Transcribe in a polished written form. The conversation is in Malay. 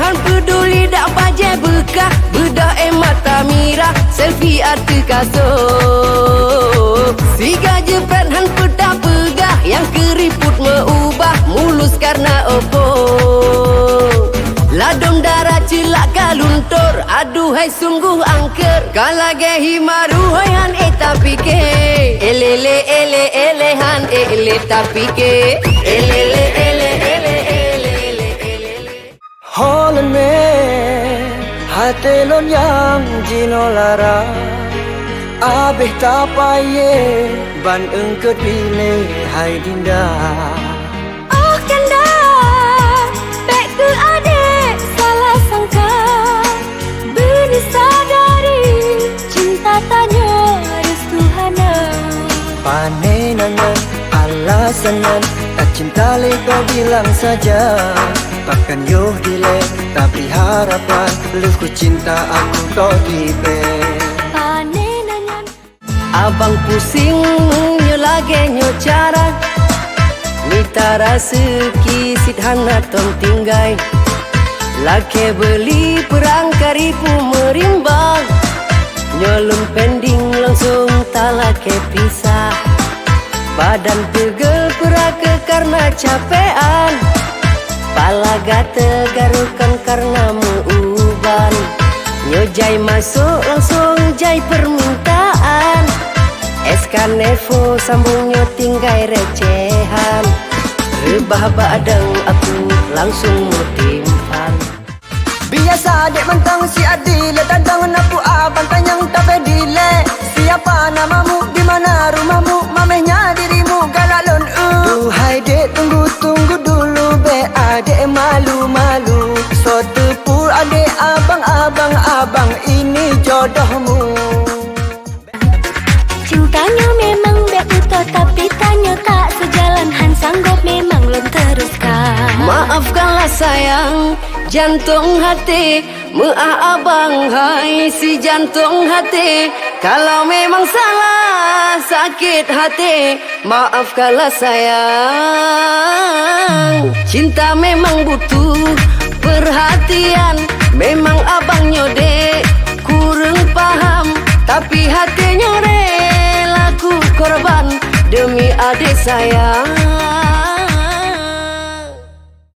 Han peduli dak baje bekah, bedah mata mirah, selfie arti kasut. Si gaje pen han pedah pegah, yang keriput meubah, mulus karena opo. Ladong darah cilak kaluntur, aduhai sungguh angker. Kalage himaru han tapi ke, elele ele ele han ele tapi ke, elele ele ele ele ele ele. Holen me hatelon yang jinolara, abeh tapaye ban engket pilih hai dinda. Oh kanda, bek ke adik salah sangka, beni sadari cinta tanya restu hana. Panenanan alasanan, tak cinta le kau bilang saja. Takkan yo dile, tapi harapan lu ku cinta aku kau tipe. Panenanyan Abang pusing nyo lage nyo cara, mitara seki sidhana ton tinggai. Lake beli perang karipu merimbang, nyolong pending langsung tak lake pisah. Badan pegel perake karena capean, pala gate garukan karena muuban. Nyojai masuk langsung jai permintaan, Eskanevo sambung nyo tinggai recehan. Rebah badang aku langsung mutimpan. Biasa dek mentang si adile, dadang aku abang tanyang tak bedile. Siapa namamu, di mana rumahmu, mamehnya dirimu galalon. Duhai dek tunggu dulu be adek malu-malu. So tepur adek abang ini jodohmu. cintanya memang bek buta, tapi tanya tak sejalan. Han sanggup memang lom teruskan. Maafkanlah sayang, jantung hati, abang hai si jantung hati. Kalau memang salah sakit hati, maafkanlah sayang. Cinta memang butuh perhatian, memang abang nyode kurang paham, tapi hatinya rela ku korban demi adik sayang.